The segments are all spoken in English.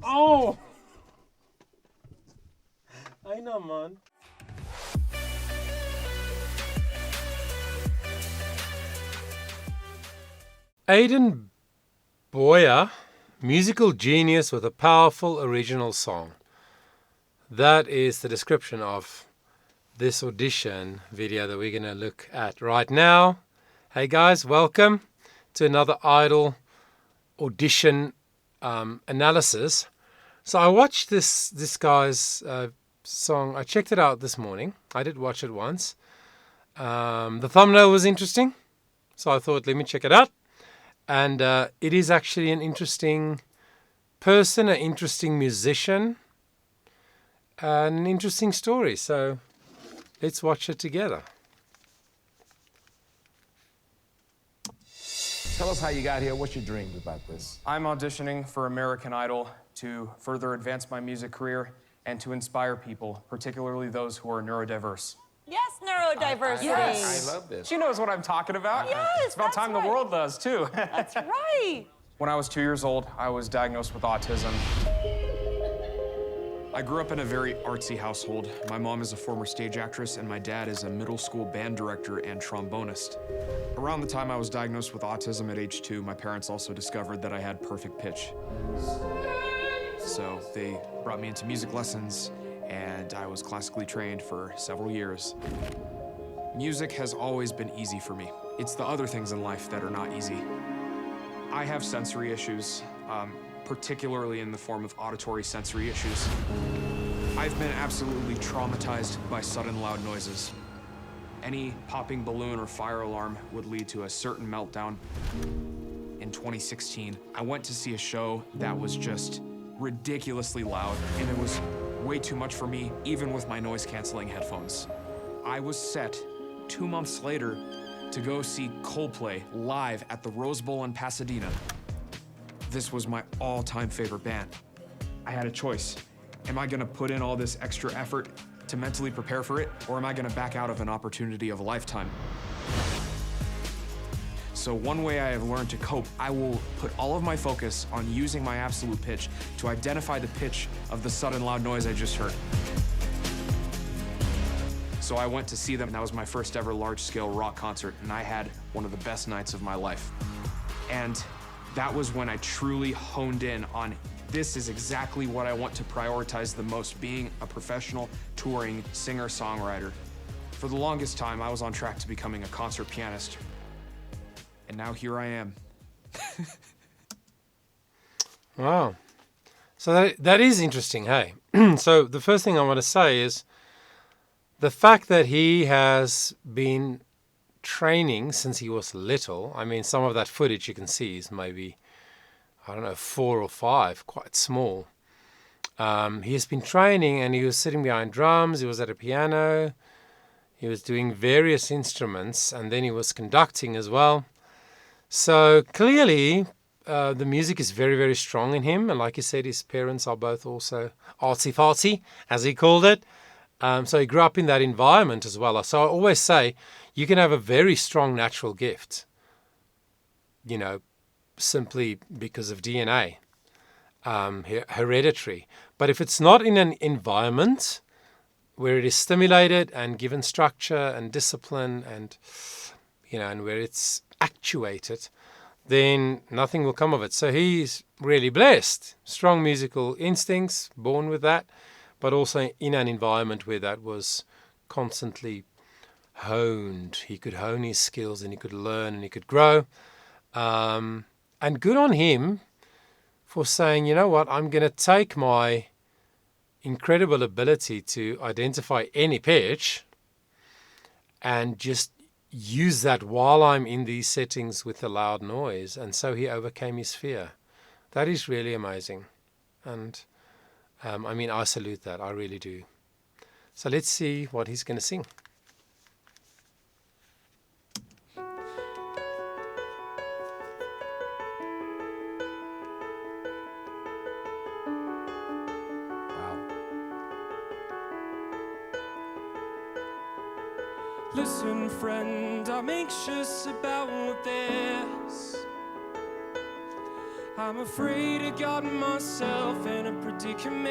Oh! I know, man. Aiden Boyer, musical genius with a powerful original song. That is the description of this audition video that we're going to look at right now. Hey guys, welcome to another Idol audition analysis. So I watched this guy's song. I checked it out this morning. I did watch it once. The thumbnail was interesting, so I thought, let me check it out. And it is actually an interesting person, an interesting musician, and an interesting story. So let's watch it together. Tell us how you got here. What's your dreams about this? I'm auditioning for American Idol to further advance my music career and to inspire people, particularly those who are neurodiverse. Yes, neurodiversity. Yes. I love this. She knows what I'm talking about. Yes, it's about time right. the world does, too. That's right. When I was 2 years old, I was diagnosed with autism. I grew up in a very artsy household. My mom is a former stage actress, and my dad is a middle school band director and trombonist. Around the time I was diagnosed with autism at age 2, my parents also discovered that I had perfect pitch. So they brought me into music lessons, and I was classically trained for several years. Music has always been easy for me. It's the other things in life that are not easy. I have sensory issues, particularly in the form of auditory sensory issues. I've been absolutely traumatized by sudden loud noises. Any popping balloon or fire alarm would lead to a certain meltdown. In 2016, I went to see a show that was just ridiculously loud, and it was way too much for me, even with my noise-canceling headphones. I was set 2 months later to go see Coldplay live at the Rose Bowl in Pasadena. This was my all-time favorite band. I had a choice. Am I gonna put in all this extra effort to mentally prepare for it, or am I gonna back out of an opportunity of a lifetime? So one way I have learned to cope, I will put all of my focus on using my absolute pitch to identify the pitch of the sudden loud noise I just heard. So I went to see them, and that was my first ever large-scale rock concert, and I had one of the best nights of my life. And that was when I truly honed in on, this is exactly what I want to prioritize the most, being a professional touring singer-songwriter. For the longest time, I was on track to becoming a concert pianist. And now here I am. Wow. So that is interesting, hey? So the first thing I want to say is the fact that he has been training since he was little. I mean, some of that footage you can see is maybe, I don't know, 4 or 5, quite small. He has been training, and he was sitting behind drums, he was at a piano, he was doing various instruments, and then he was conducting as well. So clearly, the music is very, very strong in him. And like you said, his parents are both also artsy-fartsy, as he called it. So he grew up in that environment as well. So I always say, you can have a very strong natural gift, you know, simply because of DNA, hereditary. But if it's not in an environment where it is stimulated and given structure and discipline and, you know, and where it's actuated, then nothing will come of it. So he's really blessed. Strong musical instincts, born with that, but also in an environment where that was constantly honed. He could hone his skills, and he could learn, and he could grow. And good on him for saying, you know what, I'm going to take my incredible ability to identify any pitch and just use that while I'm in these settings with the loud noise. And so he overcame his fear. That is really amazing. And I mean, I salute that. I really do. So let's see what he's going to sing. Listen, friend, I'm anxious about this. I'm afraid I got myself in a predicament.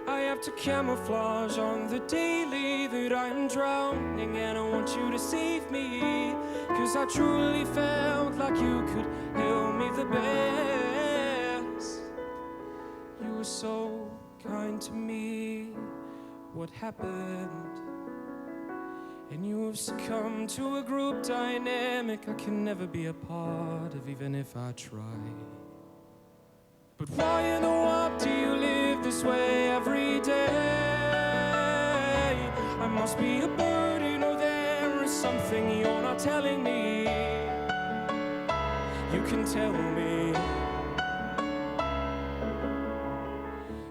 I have to camouflage on the daily that I'm drowning, and I want you to save me, 'cause I truly felt like you could help me the best. You were so kind to me. What happened? And you have succumbed to a group dynamic I can never be a part of, even if I try. But why in the world do you live this way every day? I must be a burden, or there is something you're not telling me. You can tell me.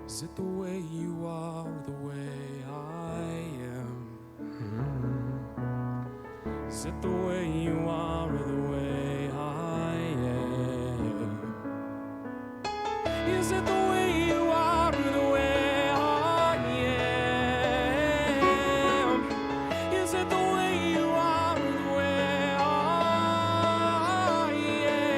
Is it the way you are, or the way I am? Is it the way you are, or the way I am? Is it the way you are, or the way I am? Is it the way you are, or the way I am?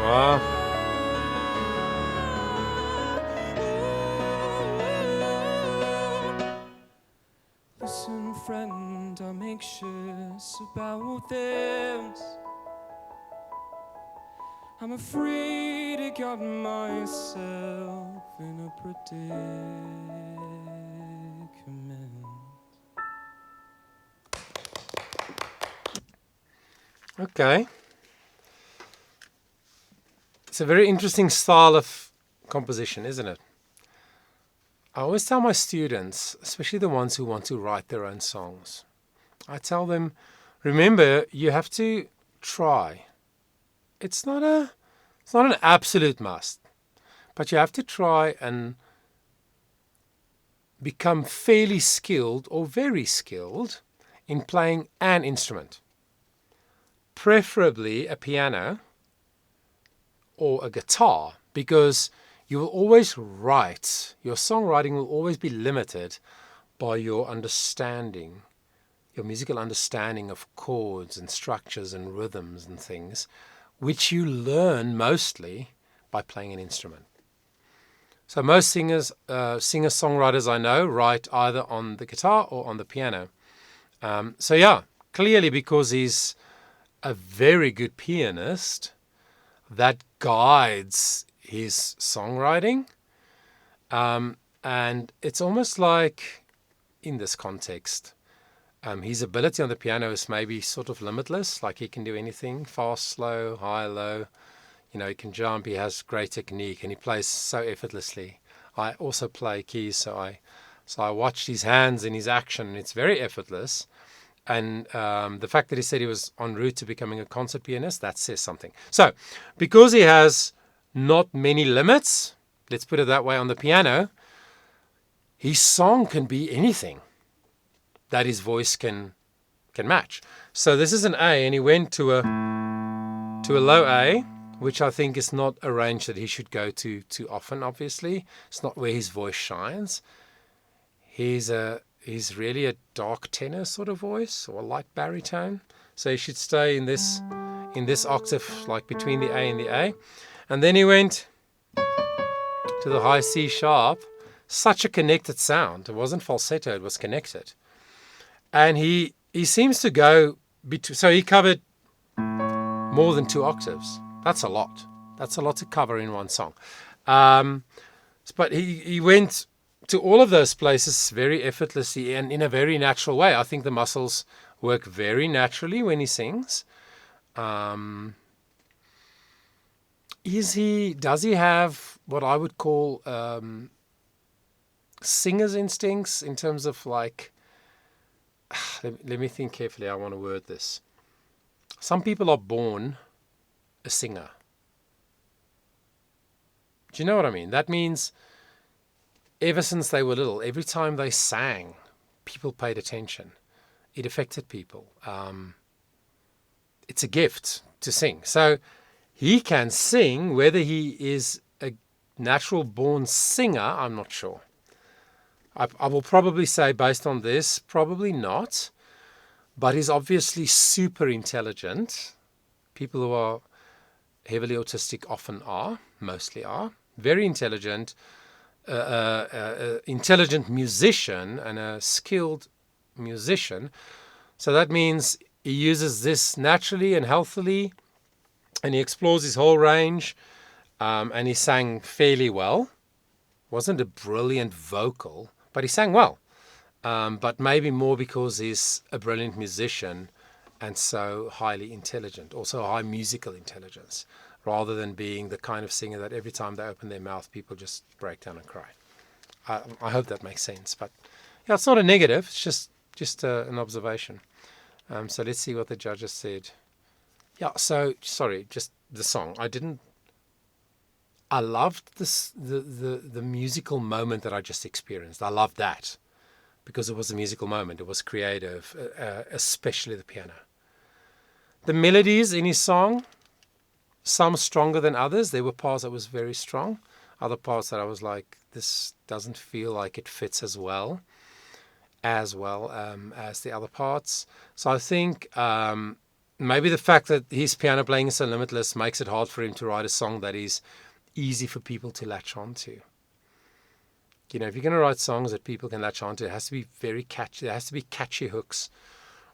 Wow. Listen, friend, I'm anxious about this. I'm afraid I got myself in a predicament. Okay. It's a very interesting style of composition, isn't it? I always tell my students, especially the ones who want to write their own songs, I tell them, remember, you have to try. It's not an absolute must, but you have to try and become fairly skilled or very skilled in playing an instrument, preferably a piano or a guitar, because you will always write, your songwriting will always be limited by your understanding, your musical understanding of chords and structures and rhythms and things, which you learn mostly by playing an instrument. So most singer-songwriters I know write either on the guitar or on the piano. So yeah, clearly because he's a very good pianist, that guides his songwriting. And it's almost like, in this context, his ability on the piano is maybe sort of limitless, like he can do anything, fast, slow, high, low. You know, he can jump, he has great technique, and he plays so effortlessly. I also play keys, so I watched his hands and his action, and it's very effortless. And the fact that he said he was en route to becoming a concert pianist, that says something. So, because he has not many limits, let's put it that way, on the piano, his song can be anything that his voice can match. So this is an A, and he went to a low A, which I think is not a range that he should go to too often, obviously. It's not where his voice shines. He's really a dark tenor sort of voice, or a light baritone. So he should stay in this octave, like between the A and the A. And then he went to the high C sharp. Such a connected sound. It wasn't falsetto, it was connected. And he seems to go so he covered more than 2 octaves. That's a lot. That's a lot to cover in one song. But he went to all of those places very effortlessly and in a very natural way. I think the muscles work very naturally when he sings. Does he have what I would call singer's instincts in terms of like, let me think carefully, I want to word this. Some people are born a singer. Do you know what I mean? That means ever since they were little, every time they sang, people paid attention. It affected people. It's a gift to sing. So he can sing whether he is natural born singer, I'm not sure. I will probably say, based on this, probably not. But he's obviously super intelligent. People who are heavily autistic often are, mostly are. Very intelligent, intelligent musician and a skilled musician. So that means he uses this naturally and healthily, and he explores his whole range, and he sang fairly well. Wasn't a brilliant vocal, but he sang well. But maybe more because he's a brilliant musician and so highly intelligent, also high musical intelligence, rather than being the kind of singer that every time they open their mouth, people just break down and cry. I hope that makes sense. But yeah, it's not a negative. It's just an observation. So let's see what the judges said. Yeah, so, sorry, just the song. I loved this, the musical moment that I just experienced. I loved that because it was a musical moment. It was creative, especially the piano. The melodies in his song, some stronger than others. There were parts that was very strong. Other parts that I was like, this doesn't feel like it fits as well as the other parts. So I think maybe the fact that his piano playing is so limitless makes it hard for him to write a song that is easy for people to latch on to. You know, if you're going to write songs that people can latch on to, it has to be very catchy. There has to be catchy hooks,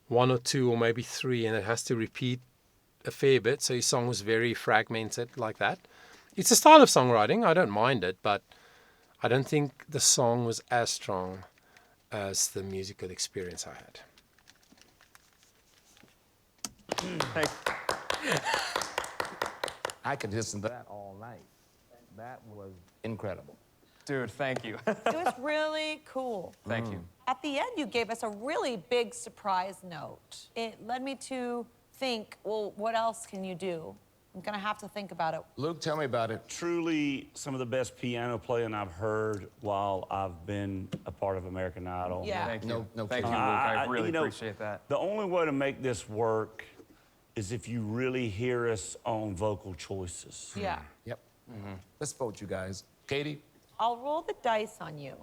1 or 2 or maybe 3, and it has to repeat a fair bit. So his song was very fragmented like that. It's a style of songwriting. I don't mind it, but I don't think the song was as strong as the musical experience I had. I could listen to that all night. That was incredible. Dude, thank you. It was really cool. Thank you. At the end, you gave us a really big surprise note. It led me to think, well, what else can you do? I'm going to have to think about it. Luke, tell me about it. Truly some of the best piano playing I've heard while I've been a part of American Idol. Yeah. Thank you. No Thank you, kidding. Luke. I really you know, appreciate that. The only way to make this work is if you really hear us on vocal choices. Yeah. Yep. Let's vote, you guys. Katie? I'll roll the dice on you.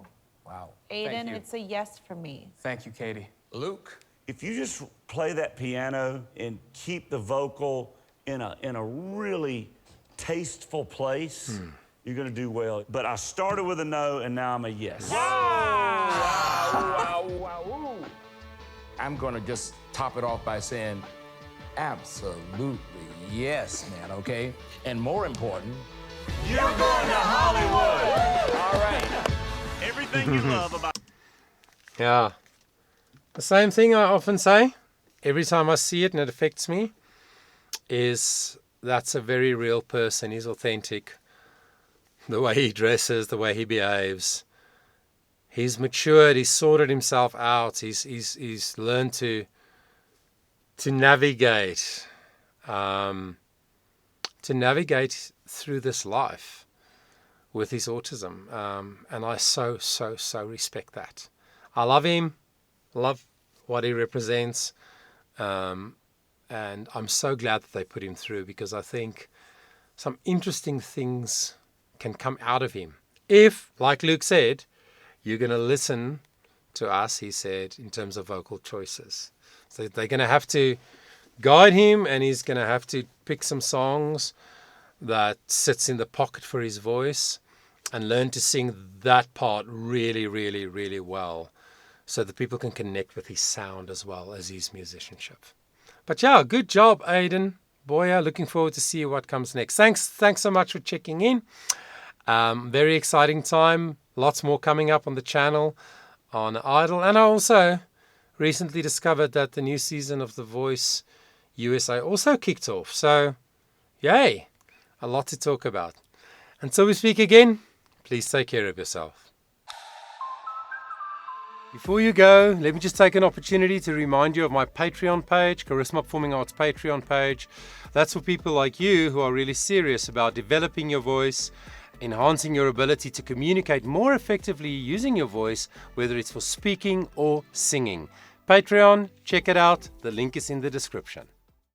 Wow. Aiden, you. it's a yes for me. Thank you, Katie. Luke? If you just play that piano and keep the vocal in a really tasteful place, you're gonna do well. But I started with a no and now I'm a yes. I'm gonna just top it off by saying, absolutely yes, man, okay? And more important, You're going to Hollywood! All right. Everything you love about Yeah. The same thing I often say, every time I see it and it affects me, is that's a very real person. He's authentic. The way he dresses, the way he behaves. He's matured, he's sorted himself out, he's learned to navigate through this life with his autism, and I so respect that. I love him, love what he represents, and I'm so glad that they put him through, because I think some interesting things can come out of him if, like Luke said, you're going to listen to us, he said, in terms of vocal choices. So they're going to have to guide him, and he's going to have to pick some songs that sits in the pocket for his voice and learn to sing that part really, really, really well, so that people can connect with his sound as well as his musicianship. But yeah, good job, Aiden Boyer. Looking forward to see what comes next. Thanks so much for checking in. Very exciting time. Lots more coming up on the channel on Idol. And I also recently discovered that the new season of The Voice USA also kicked off. So, yay, a lot to talk about. Until we speak again, please take care of yourself. Before you go, let me just take an opportunity to remind you of my Patreon page, Charisma Performing Arts Patreon page. That's for people like you who are really serious about developing your voice, enhancing your ability to communicate more effectively using your voice, whether it's for speaking or singing. Patreon, check it out. The link is in the description.